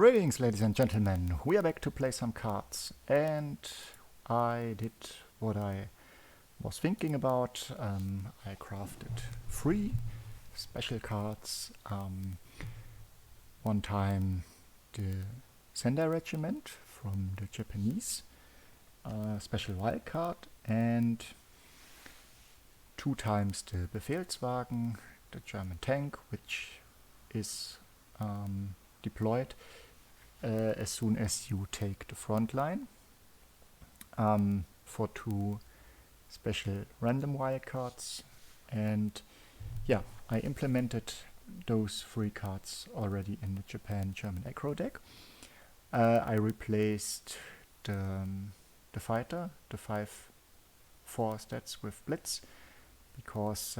Greetings, ladies and gentlemen. We are back to play some cards, and I did what I was thinking about. I crafted 3 special cards. One time the Sendai Regiment from the Japanese special wild card, and 2 times the Befehlswagen, the German tank, which is deployed as soon as you take the front line, for 2 special random wildcards. And yeah, I implemented those 3 cards already in the Japan-German aggro deck. I replaced the fighter, the 5/4 stats with Blitz, because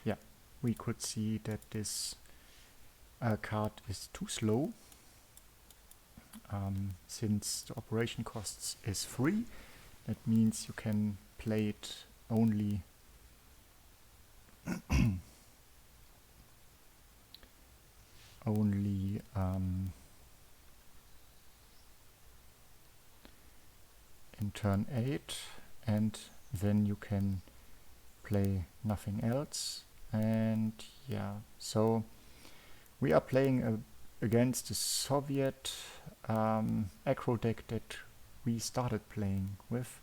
yeah, we could see that this card is too slow. Since the operation costs is 3, that means you can play it only in turn 8, and then you can play nothing else. And yeah, so we are playing against the Soviet aggro deck that we started playing with,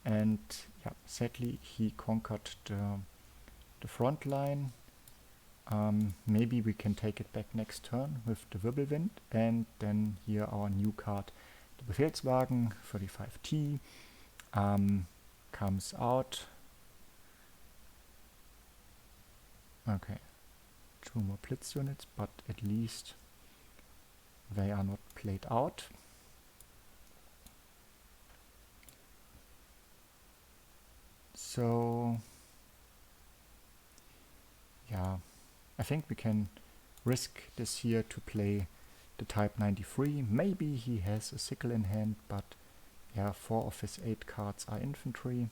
and yeah, sadly he conquered the front line. Maybe we can take it back next turn with the Wirbelwind, and then here our new card, the Befehlswagen 35T, comes out. Okay, 2 more Blitz units, but at least they are not played out. So yeah, I think we can risk this here to play the Type 93. Maybe he has a sickle in hand, but yeah, 4 of his 8 cards are infantry.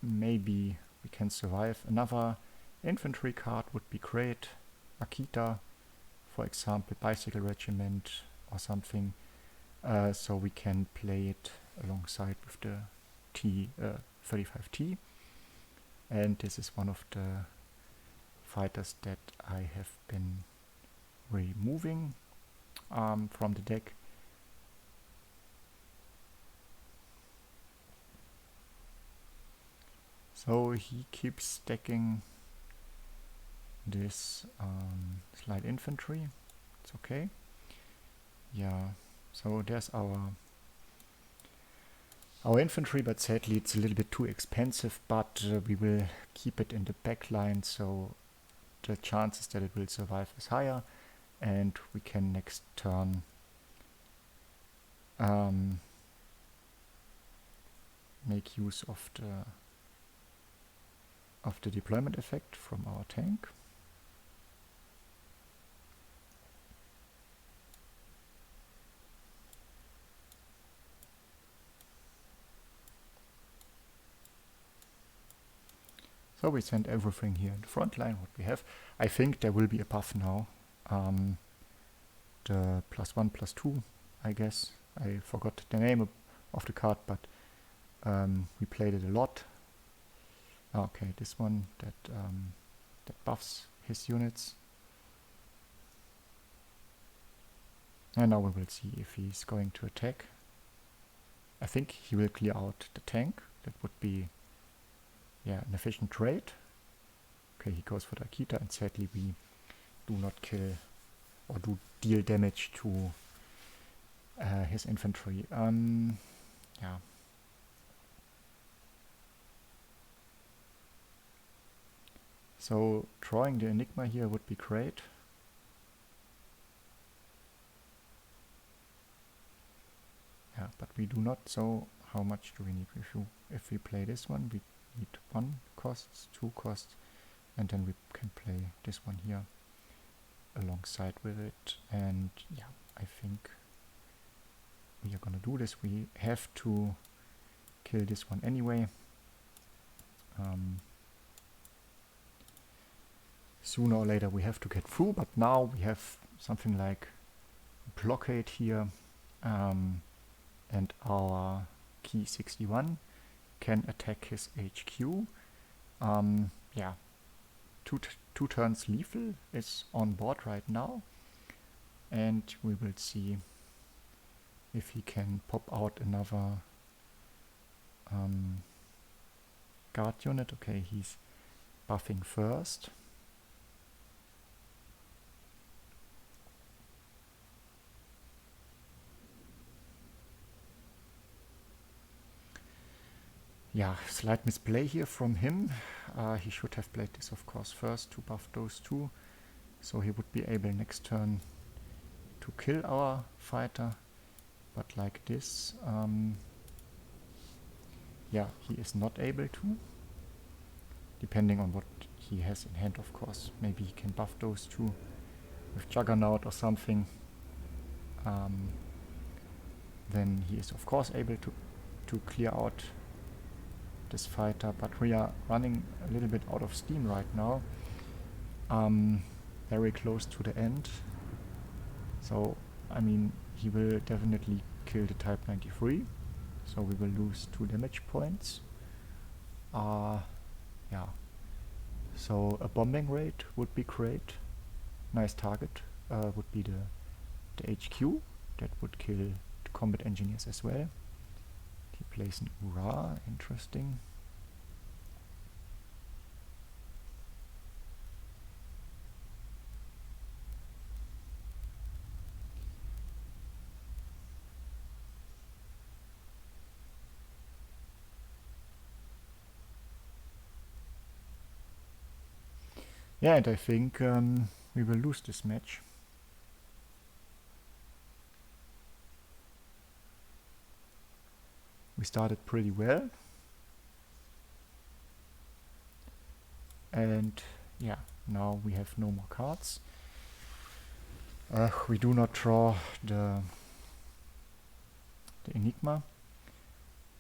Maybe we can survive. Another infantry card would be great. Akita, for example, Bicycle Regiment or something, so we can play it alongside with the T35T. And this is one of the fighters that I have been removing from the deck. So he keeps stacking this light infantry. It's okay. Yeah, so there's our infantry, but sadly it's a little bit too expensive, but we will keep it in the back line, so the chances that it will survive is higher, and we can next turn make use of the deployment effect from our tank. So we send everything here in the front line, what we have. I think there will be a buff now. The +1/+2, I guess. I forgot the name of the card, but we played it a lot. Okay, this one that buffs his units. And now we will see if he's going to attack. I think he will clear out the tank. That would be, yeah, an efficient trade. Okay, he goes for the Akita, and sadly we do not kill or do deal damage to his infantry. Yeah. So drawing the Enigma here would be great. Yeah, but we do not, so how much do we need? If we play this one, we need 1 cost, 2 cost, and then we can play this one here alongside with it. And yeah, I think we are gonna do this. We have to kill this one anyway. Sooner or later we have to get through, but now we have something like blockade here, and our key 61 can attack his HQ. Yeah, two turns lethal is on board right now, and we will see if he can pop out another guard unit. Okay, he's buffing first. Yeah, slight misplay here from him. He should have played this, of course, first to buff those two, so he would be able next turn to kill our fighter. But like this, yeah, he is not able to. Depending on what he has in hand, of course. Maybe he can buff those two with Juggernaut or something. Then he is, of course, able to clear out this fighter, but we are running a little bit out of steam right now. Very close to the end. So, I mean, he will definitely kill the Type 93. So we will lose 2 damage points. Yeah. So a bombing raid would be great. Nice target would be the HQ. That would kill the combat engineers as well. He plays an Ura, interesting. Yeah, and I think we will lose this match. We started pretty well. And yeah, now we have no more cards. We do not draw the Enigma.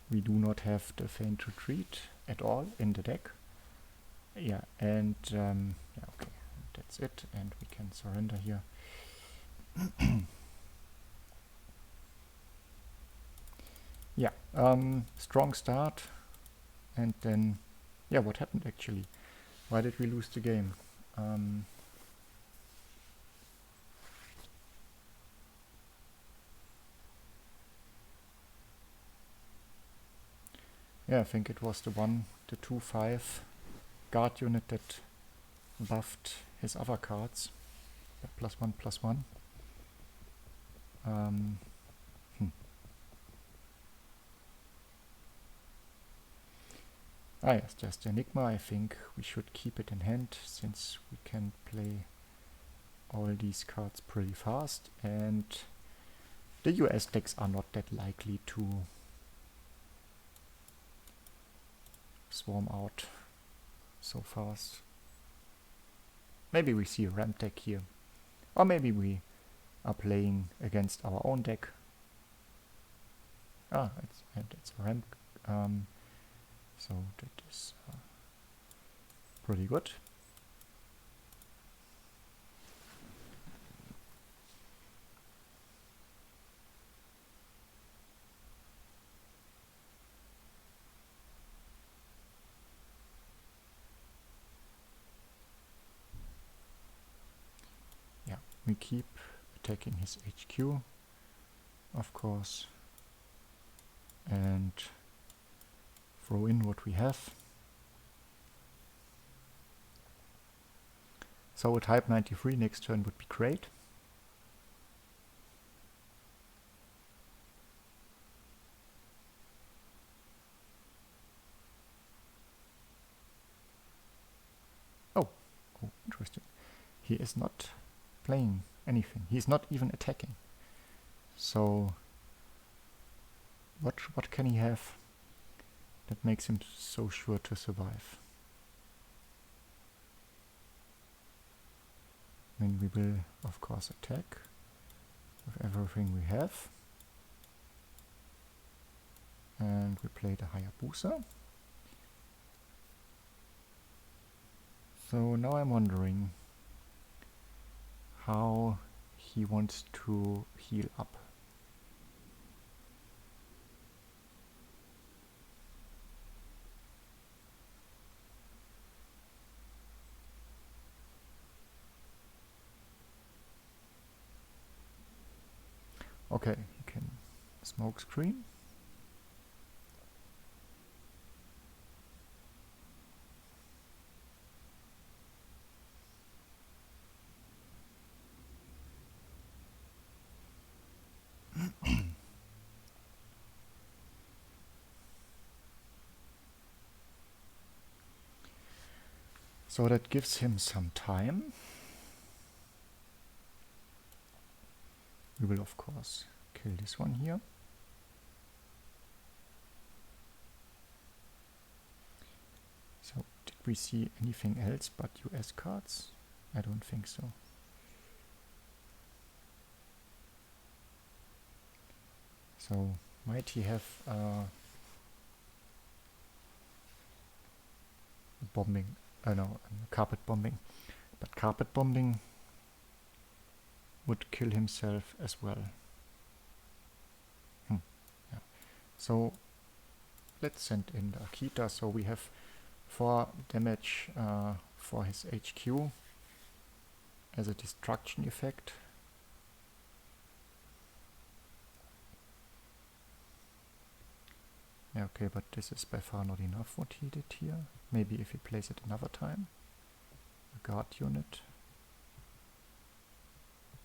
We do not have the Feint Retreat at all in the deck. Yeah, and yeah, okay, that's it, and we can surrender here. Yeah, strong start, and then, yeah, what happened actually? Why did we lose the game? Yeah, I think it was the 2/5 guard unit that buffed his other cards. +1/+1. Ah yes, just Enigma. I think we should keep it in hand since we can play all these cards pretty fast, and the US decks are not that likely to swarm out so fast. Maybe we see a ramp deck here, or maybe we are playing against our own deck. Ah, it's a ramp, so that is pretty good. Yeah, we keep attacking his HQ, of course, and throw in what we have. So a Type 93 next turn would be great. Oh, interesting. He is not playing anything. He is not even attacking. So what can he have that makes him so sure to survive? Then we will, of course, attack with everything we have. And we play the Hayabusa. So now I'm wondering how he wants to heal up. Okay, he can smoke screen. So that gives him some time. We will of course kill this one here. So did we see anything else but US cards? I don't think so. So might he have bombing, no, carpet bombing, but carpet bombing would kill himself as well. Yeah. So let's send in the Akita, so we have 4 damage for his HQ as a destruction effect. Yeah, okay, but this is by far not enough what he did here. Maybe if he plays it another time. A guard unit.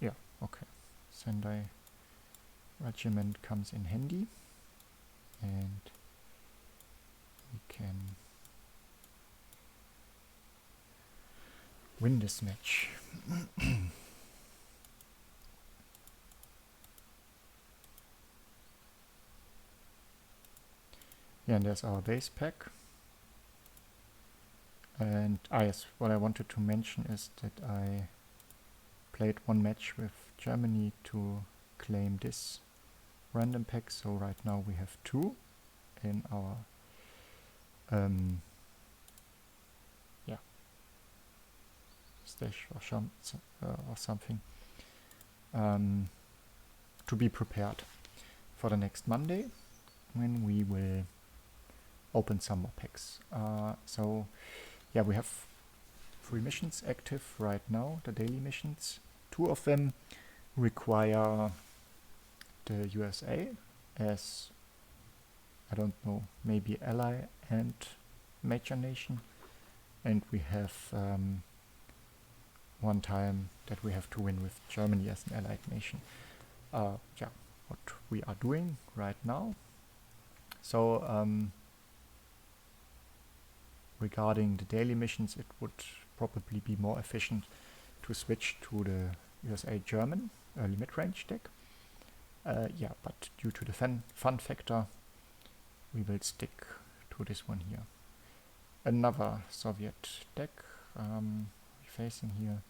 Yeah, okay. Sendai regiment comes in handy. And we can win this match. Yeah, and there's our base pack. And yes, what I wanted to mention is that I played 1 match with Germany to claim this random pack. So right now we have 2 in our stash or something to be prepared for the next Monday when we will open some more packs. So yeah, we have 3 missions active right now, the daily missions. 2 of them require the USA as, I don't know, maybe ally and major nation, and we have 1 time that we have to win with Germany as an allied nation. Yeah, what we are doing right now. So regarding the daily missions, it would probably be more efficient to switch to the USA German early mid-range deck. Yeah, but due to the fun factor, we will stick to this one here. Another Soviet deck facing here.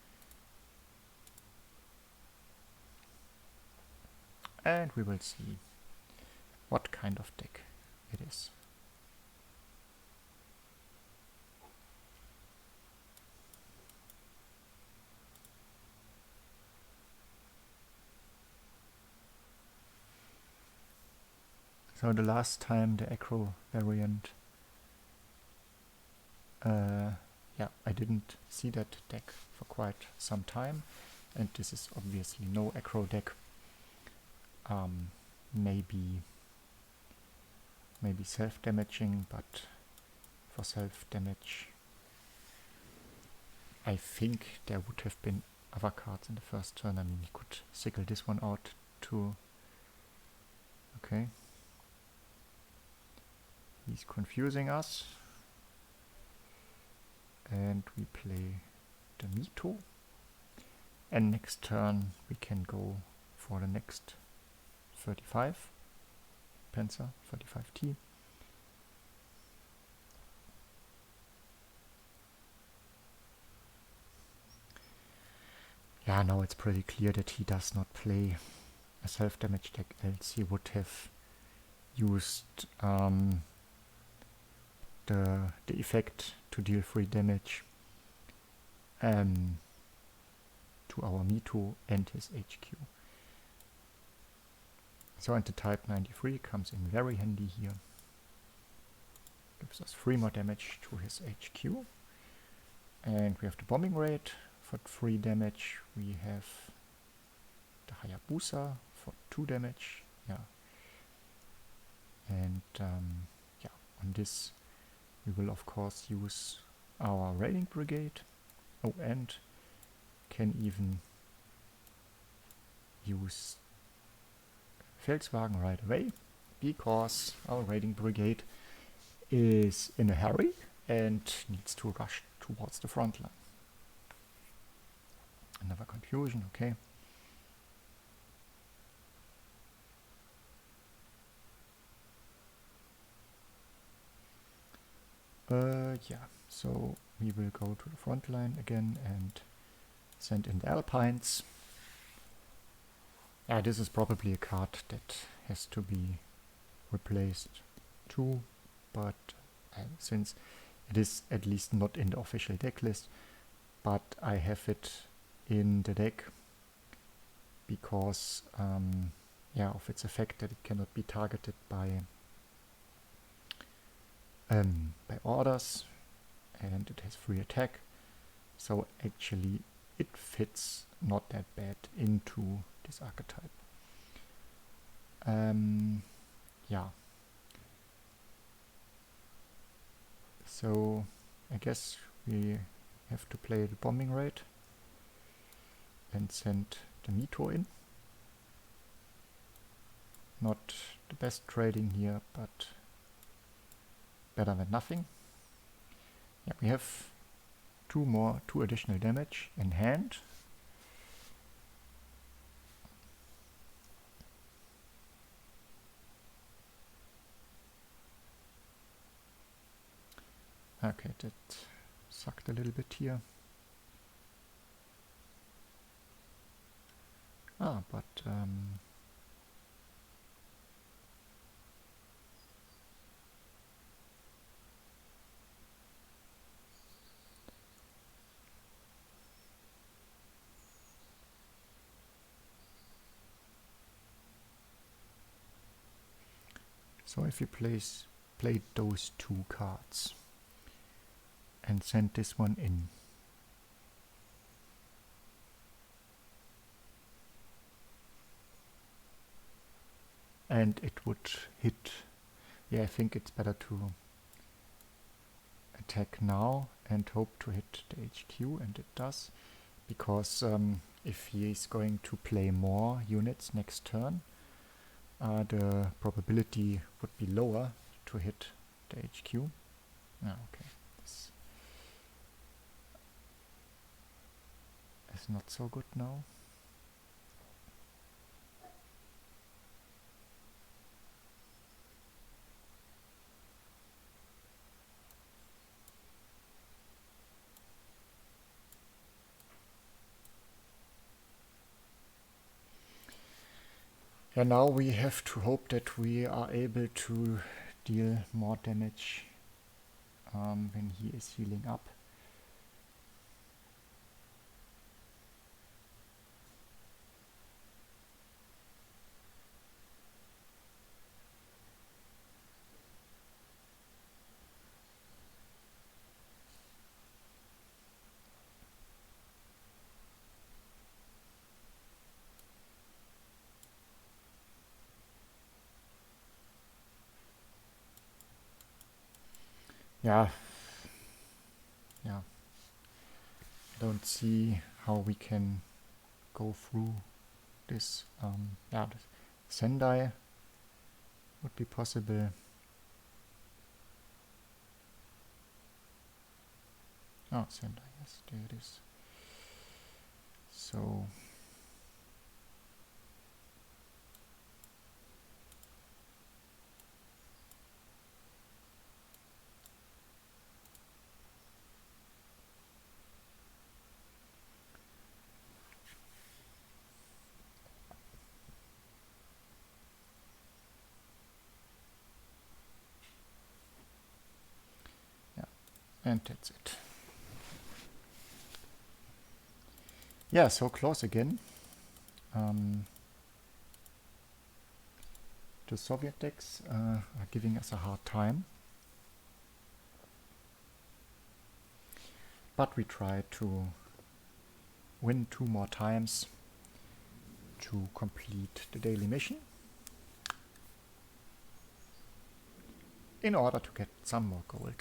And we will see what kind of deck it is. So the last time the Acro variant, yeah, I didn't see that deck for quite some time, and this is obviously no Acro deck. Maybe self-damaging, but for self-damage I think there would have been other cards in the first turn. I mean, he could sickle this one out too. Okay. He's confusing us. And we play the Mito. And next turn we can go for the next 35. Panzer 35T. Yeah, now it's pretty clear that he does not play a self-damage deck, else he would have used the effect to deal free damage to to our Mito and his HQ. So, and the type 93 comes in very handy here. Gives us 3 more damage to his HQ. And we have the bombing rate for 3 damage. We have the Hayabusa for 2 damage. Yeah. And yeah, on this we will of course use our raiding brigade. Oh, and can even use Felswagen right away, because our raiding brigade is in a hurry and needs to rush towards the front line. Another confusion, okay. Yeah, so we will go to the front line again and send in the Alpines. Yeah, this is probably a card that has to be replaced too, but since it is at least not in the official deck list, but I have it in the deck because yeah, of its effect that it cannot be targeted by orders, and it has free attack, so actually it fits not that bad into this archetype. Yeah, so I guess we have to play the bombing raid and send the Mito in. Not the best trading here, but better than nothing. Yeah, we have 2 additional damage in hand. Okay, that sucked a little bit here. But so if you played those 2 cards and send this one in, and it would hit, yeah, I think it's better to attack now and hope to hit the HQ, and it does, because if he is going to play more units next turn, the probability would be lower to hit the HQ. Okay, this is not so good now. Yeah, now we have to hope that we are able to deal more damage when he is healing up. Yeah, don't see how we can go through this. Yeah, the Sendai would be possible. Oh, Sendai, yes, there it is. So and that's it. Yeah, so close again. The Soviet decks are giving us a hard time. But we try to win 2 more times to complete the daily mission in order to get some more gold.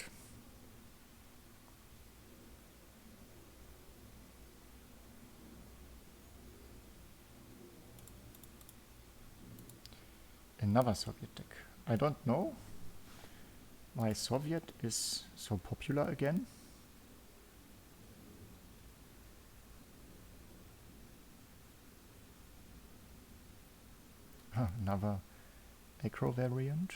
Another Soviet deck. I don't know why Soviet is so popular again. Another acro variant.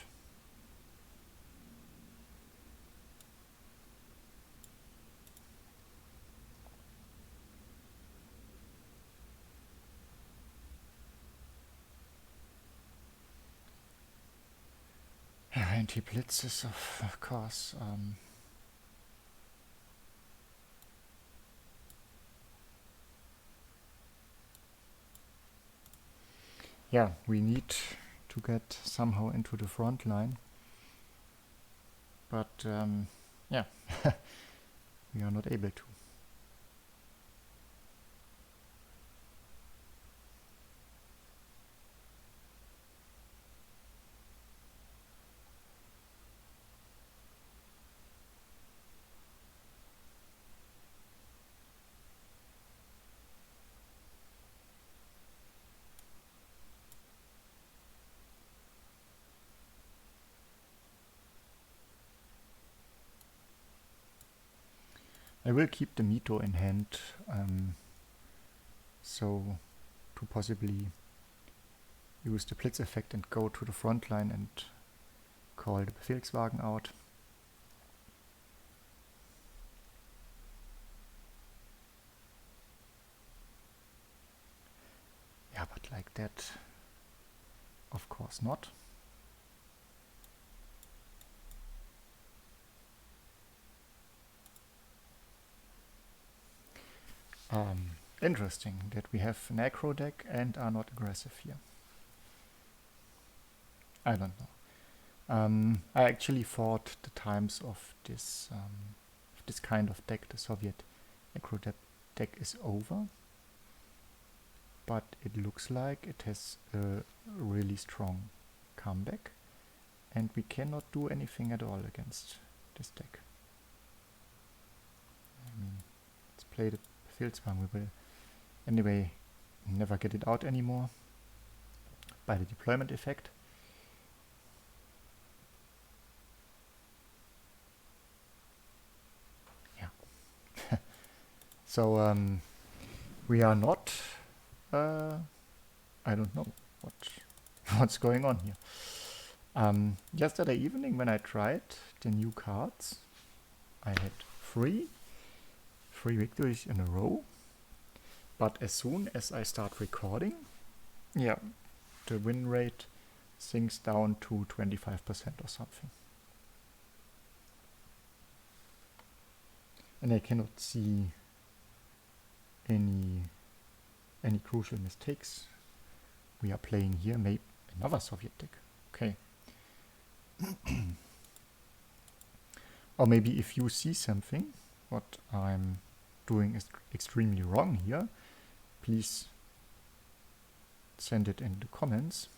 Anti-blitzes, of course. Yeah, we need to get somehow into the front line. But yeah, we are not able to. I will keep the Mito in hand, so to possibly use the Blitz effect and go to the front line and call the Befehlswagen out. Yeah, but like that, of course not. Interesting that we have an aggro deck and are not aggressive here. I don't know. I actually thought the times of this kind of deck, the Soviet aggro deck, is over. But it looks like it has a really strong comeback, and we cannot do anything at all against this deck. I mean, let's play the Befehlswagen. We will anyway never get it out anymore by the deployment effect. Yeah. So we are not I don't know what's going on here. Yesterday evening when I tried the new cards, I had three victories in a row. But as soon as I start recording, yeah, the win rate sinks down to 25% or something. And I cannot see any crucial mistakes we are playing here. Maybe another Soviet deck. Okay. Or maybe if you see something what I'm doing is extremely wrong here, please send it in the comments.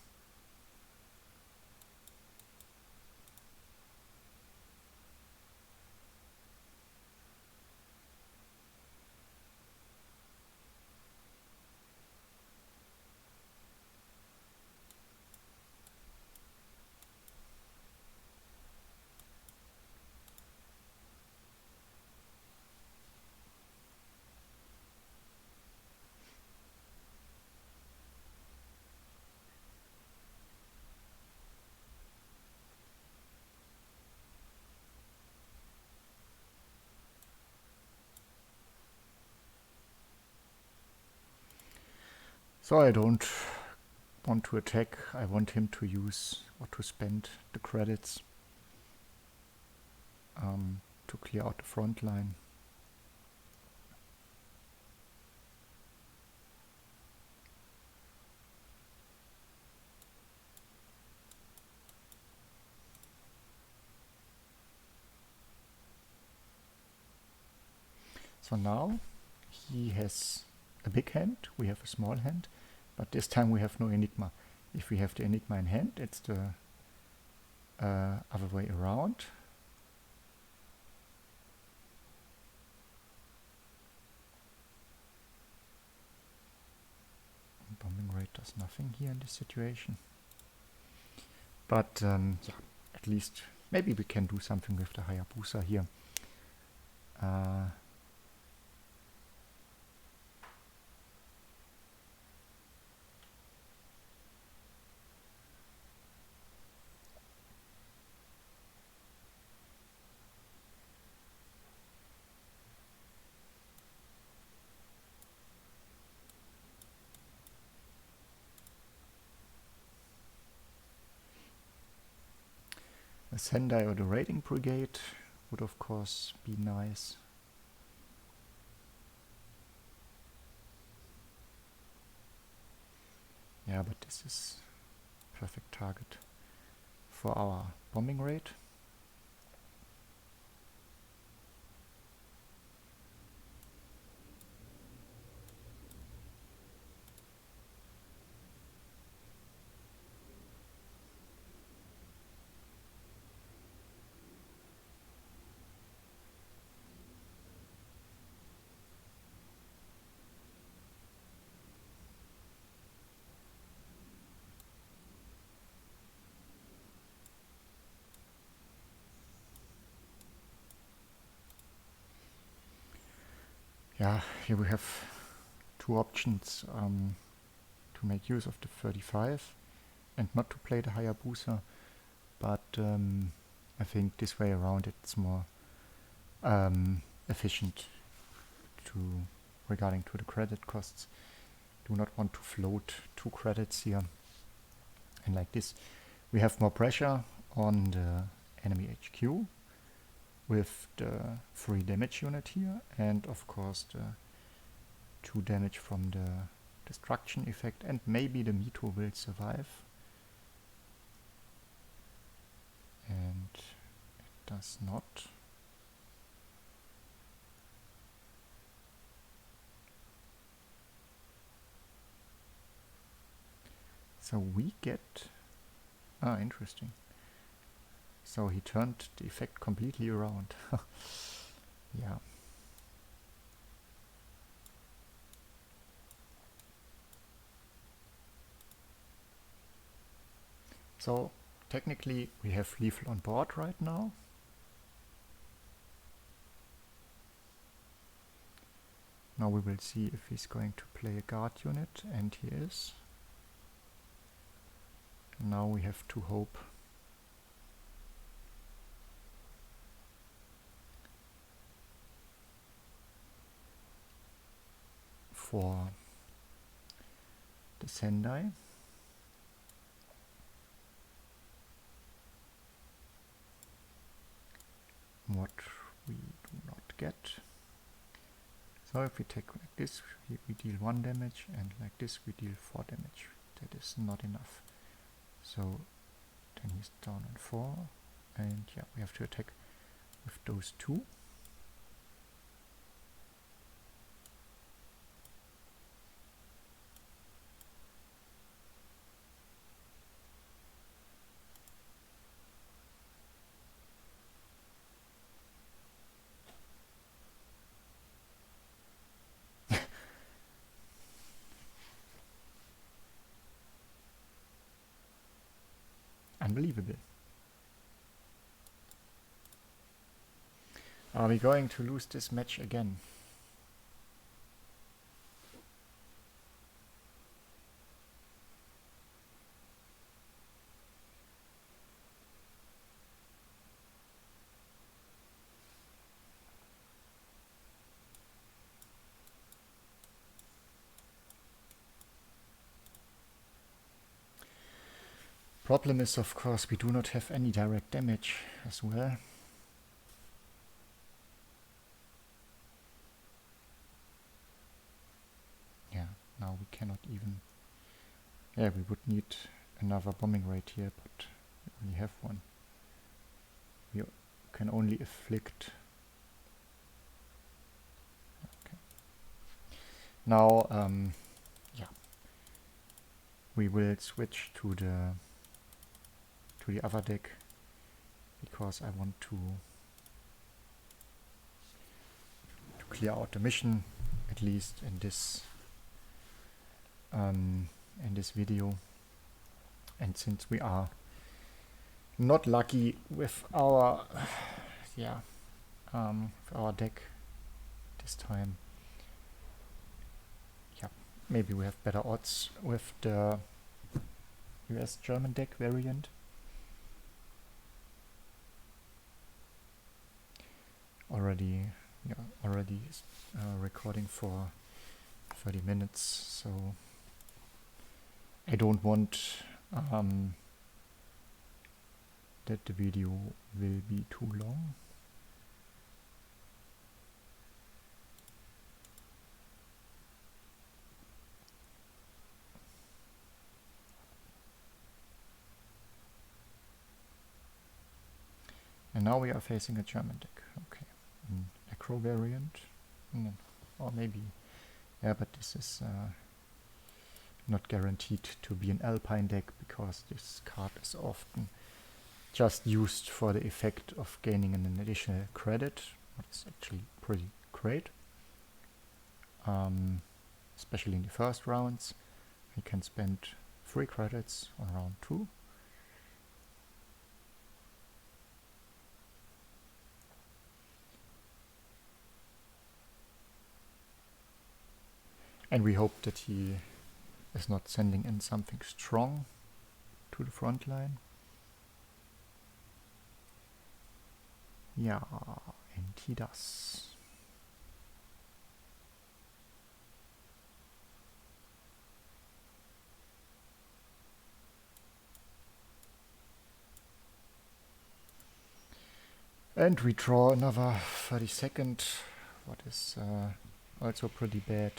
So I don't want to attack, I want him to use or to spend the credits to clear out the front line. So now he has a big hand, we have a small hand, but this time we have no enigma. If we have the enigma in hand, it's the other way around. Bombing rate does nothing here in this situation. But yeah, at least maybe we can do something with the Hayabusa here. A Sendai or the raiding brigade would of course be nice. Yeah, but this is perfect target for our bombing raid. Yeah, here we have two options to make use of the 35 and not to play the Hayabusa, but I think this way around it's more efficient regarding to the credit costs. Do not want to float 2 credits here, and like this we have more pressure on the enemy HQ with the 3 damage unit here, and of course the 2 damage from the destruction effect, and maybe the Mito will survive. And it does not. So we get... Ah, interesting. So he turned the effect completely around. Yeah. So technically we have lethal on board right now. Now we will see if he's going to play a guard unit, and he is. Now we have to hope for the Sendai. What we do not get. So if we take like this, we deal 1 damage, and like this we deal 4 damage. That is not enough. So then he's down on 4, and yeah, we have to attack with those 2. Unbelievable. Are we going to lose this match again? Problem is, of course, we do not have any direct damage as well. Yeah, now we cannot even... Yeah, we would need another bombing raid here, but we only have one. We can only afflict Now, yeah, we will switch to the other deck because I want to clear out the mission, at least in this video. And since we are not lucky with our with our deck this time, yeah, maybe we have better odds with the US German deck variant. Already recording for 30 minutes, so I don't want that the video will be too long. And now we are facing a German deck. Okay, an acro variant, or maybe, yeah, but this is not guaranteed to be an alpine deck because this card is often just used for the effect of gaining an additional credit, which is actually pretty great. Especially in the first rounds, we can spend 3 credits on round 2. And we hope that he is not sending in something strong to the front line. Yeah, and he does. And we draw another 32nd, what is also pretty bad.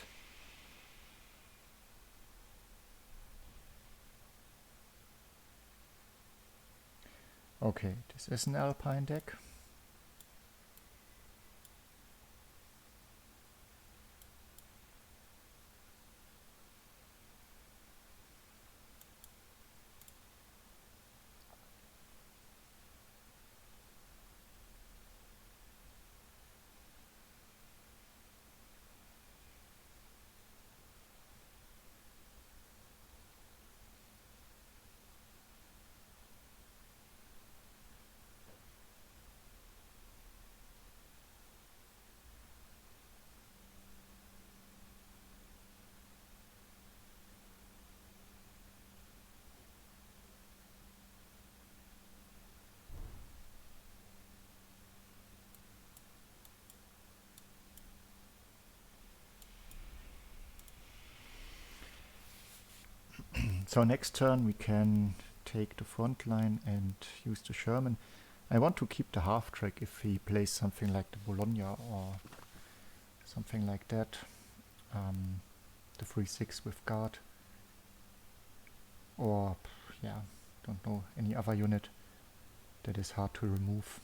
Okay, this is an alpine deck. So next turn we can take the front line and use the Sherman. I want to keep the half track if he plays something like the Bologna or something like that. The 3/6 with guard. Or, yeah, don't know, any other unit that is hard to remove.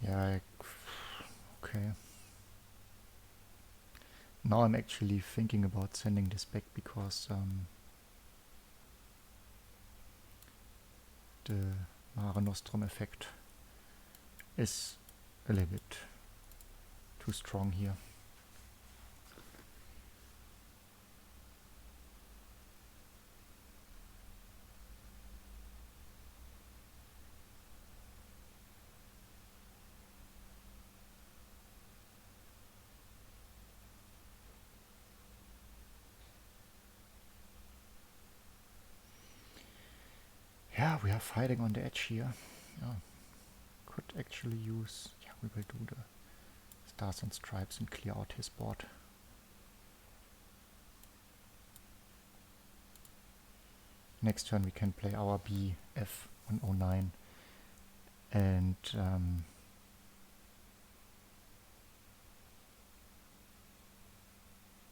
Yeah, okay. Now I'm actually thinking about sending this back because the Mare Nostrum effect is a little bit too strong here. Yeah, we are fighting on the edge here. Yeah. Could actually use... Yeah, we will do the stars and stripes and clear out his board. Next turn we can play our BF on 09. And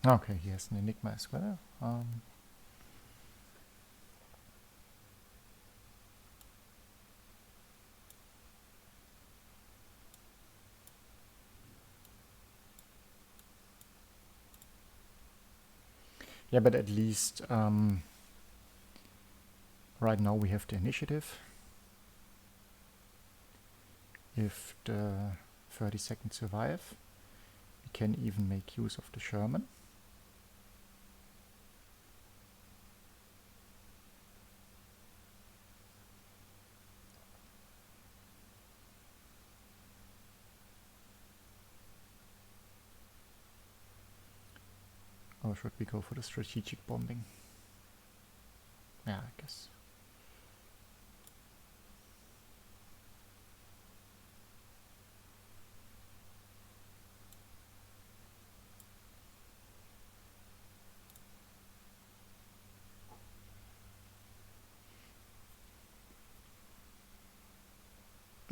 okay, he has an Enigma as well. Yeah, but at least right now we have the initiative. If the 30 seconds survive, we can even make use of the Sherman. Or should we go for the strategic bombing? Yeah, I guess.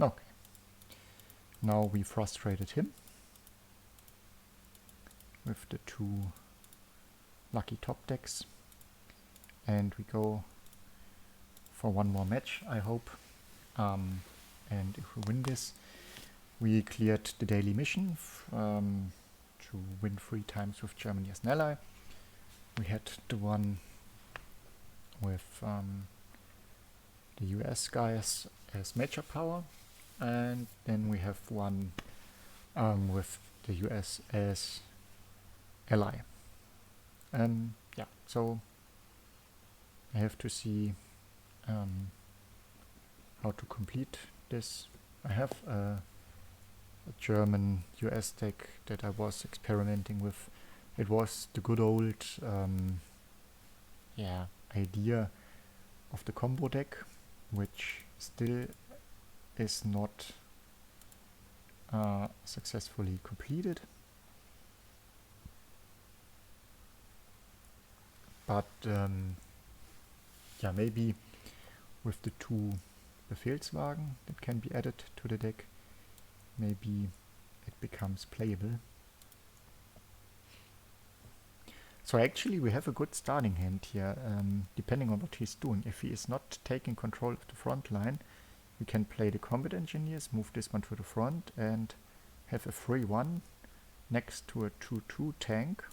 Okay. Now we frustrated him with the 2 lucky top decks. And we go for one more match, I hope. And if we win this, we cleared the daily mission to win 3 times with Germany as an ally. We had the one with the US guys as major power, and then we have one with the US as ally. Yeah, so I have to see how to complete this. I have a German US deck that I was experimenting with. It was the good old idea of the combo deck, which still is not successfully completed. But yeah, maybe with the 2 Befehlswagen that can be added to the deck, maybe it becomes playable. So actually we have a good starting hand here, depending on what he's doing. If he is not taking control of the front line, we can play the combat engineers, move this one to the front, and have a 3-1 next to a 2-2 tank.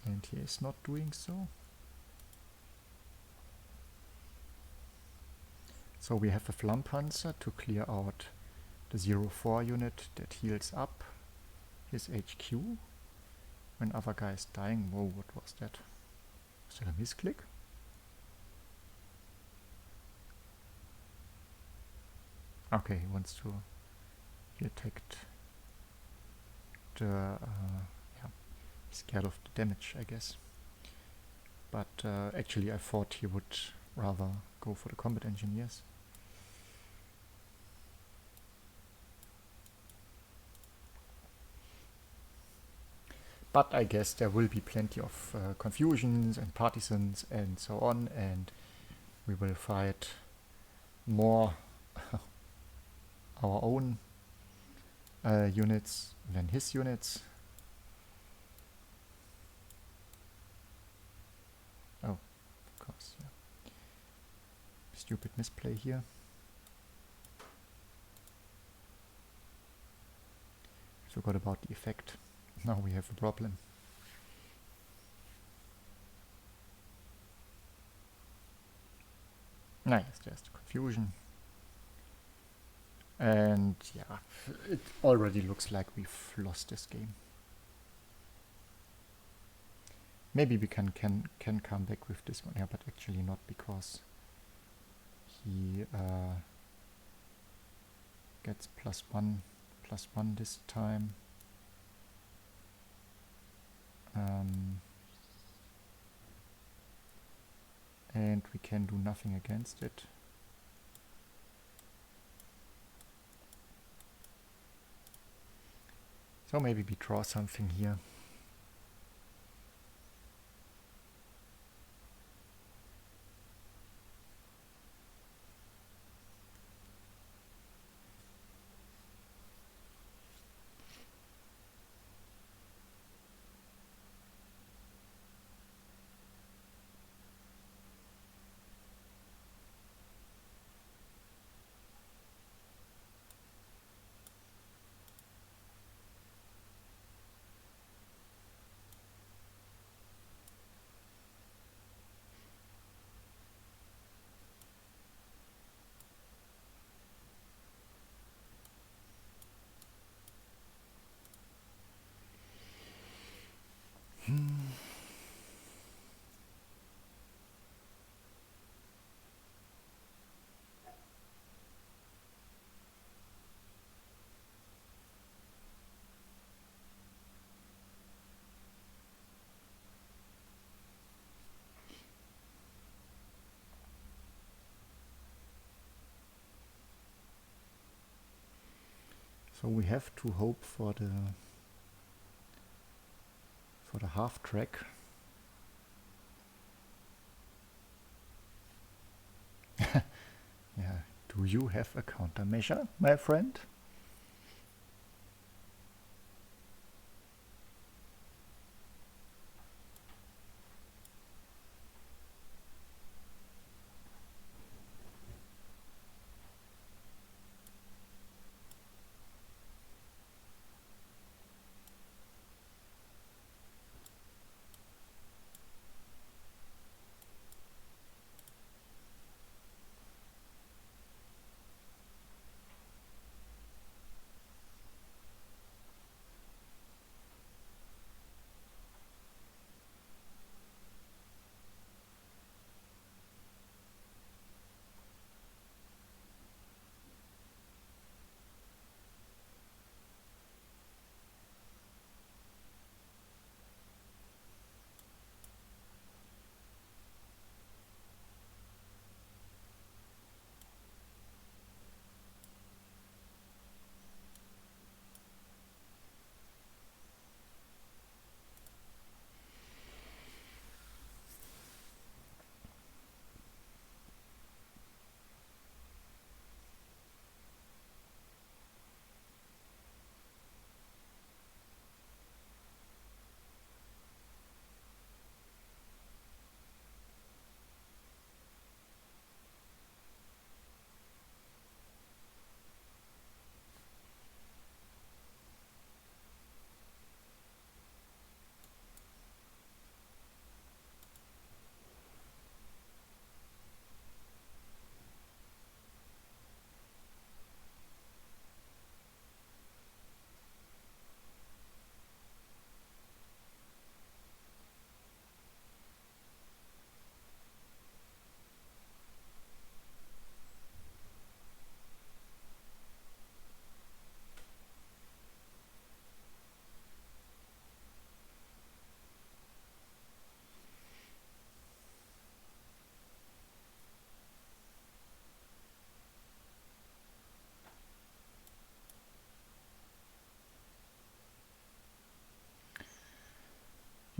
And he is not doing so. So we have a Flammpanzer to clear out the 0-4 unit that heals up his HQ when other guy is dying. Whoa, what was that? Was that a misclick? Okay, he wants to... He attacked the... yeah, he's scared of the damage, I guess. But actually I thought he would rather go for the combat engineers. But I guess there will be plenty of confusions and partisans and so on, and we will fight more our own units than his units. Oh, of course, yeah. Stupid misplay here. Forgot about the effect. Now we have a problem. Nice, there's the confusion. And yeah, it already looks like we've lost this game. Maybe we can come back with this one, yeah, but actually not, because he gets +1 this time. and we can do nothing against it. So maybe we draw something here. So we have to hope for the half track. Yeah, do you have a countermeasure, my friend?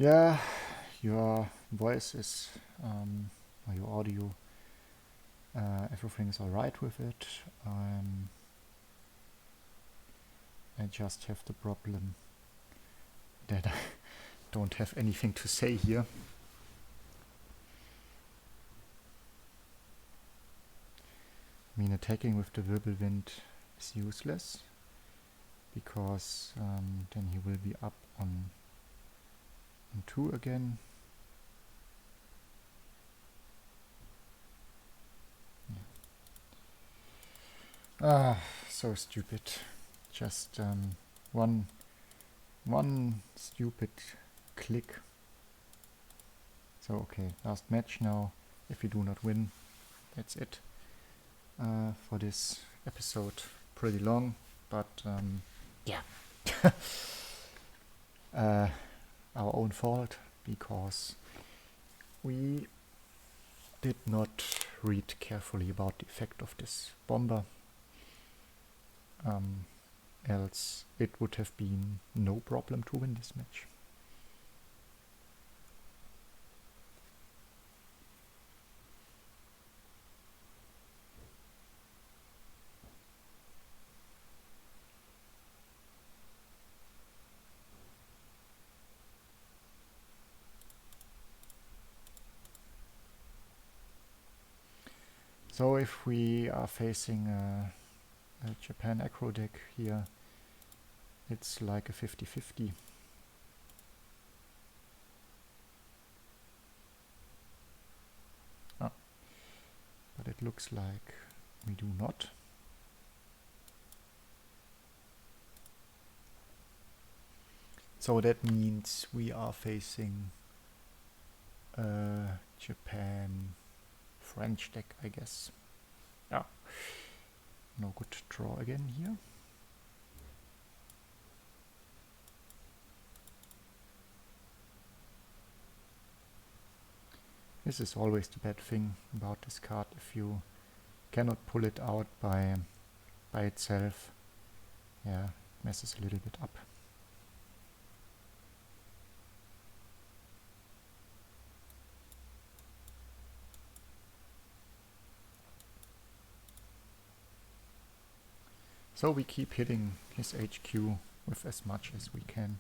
Yeah, your voice is, or your audio, everything's alright with it. I just have the problem that I don't have anything to say here. I mean, attacking with the Wirbelwind is useless, because then he will be up on 2 again. Yeah. So stupid. Just one stupid click. So okay, last match now. If we do not win, that's it for this episode. Pretty long, but yeah. Our own fault, because we did not read carefully about the effect of this bomber. Else it would have been no problem to win this match. So if we are facing a Japan aggro deck here, it's like a 50-50. Ah, but it looks like we do not. So that means we are facing a Japan French deck, I guess. Yeah. No good draw again here. This is always the bad thing about this card. If you cannot pull it out by itself, yeah, it messes a little bit up. So we keep hitting his HQ with as much as we can.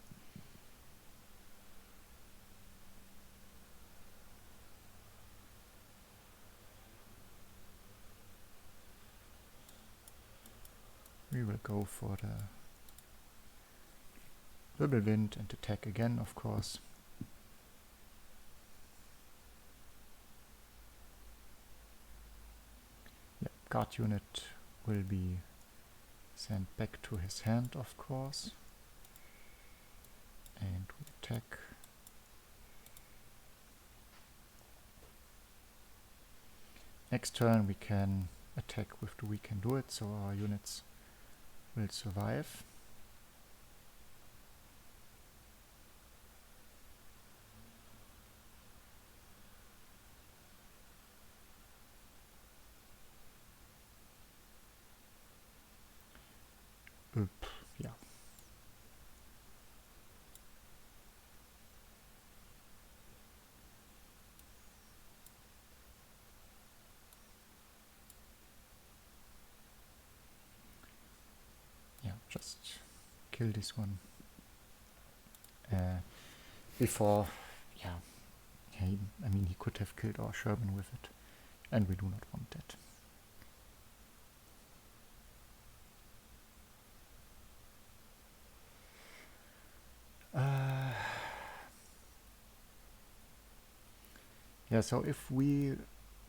We will go for the Wirbelwind and attack again, of course. Yeah, guard unit will be sent back to his hand, of course. And we attack. Next turn we can attack with the We Can Do It, so our units will survive. Yeah. Yeah, just kill this one. Before, yeah, I mean he could have killed our Sherman with it, and we do not want that. Yeah, so if we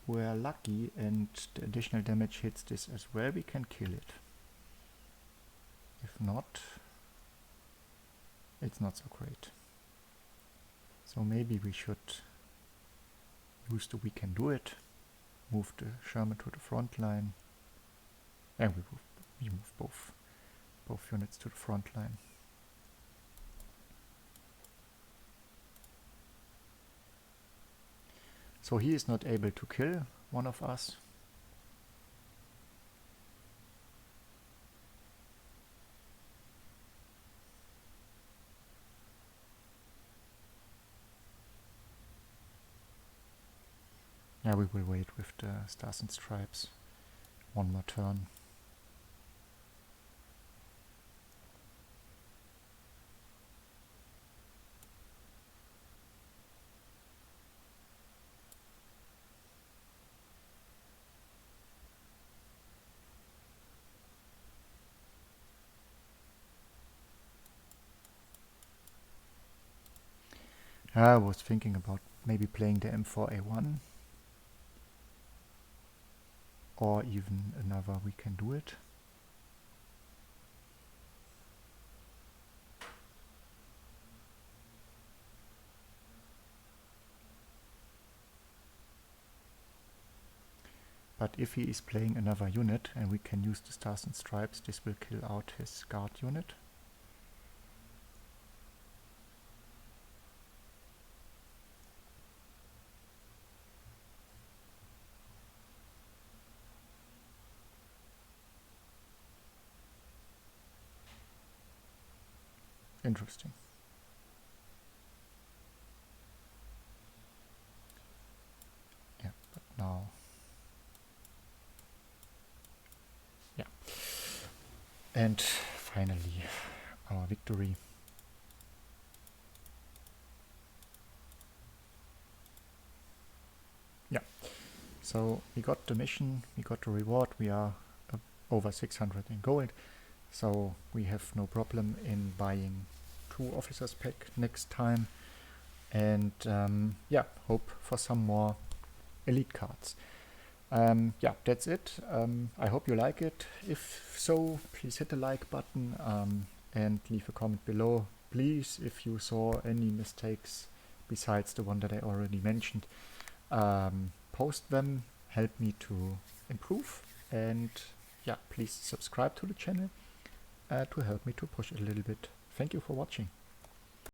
were lucky and the additional damage hits this as well, we can kill it. If not, it's not so great. So maybe we should use the We Can Do It, move the Sherman to the front line, and we move both units to the front line. So he is not able to kill one of us. Yeah, we will wait with the Stars and Stripes one more turn. I was thinking about maybe playing the M4A1 or even another We Can Do It. But if he is playing another unit and we can use the Stars and Stripes, this will kill out his guard unit. interesting. Yeah, but now, yeah. And finally, our victory. Yeah, so we got the mission, we got the reward, we are over 600 in gold, so we have no problem in buying 2 officers pack next time. And yeah, hope for some more elite cards. Yeah, that's it. I hope you like it. If so, please hit the like button and leave a comment below. Please, if you saw any mistakes besides the one that I already mentioned, post them, help me to improve. And yeah, please subscribe to the channel to help me to push it a little bit. Thank you for watching.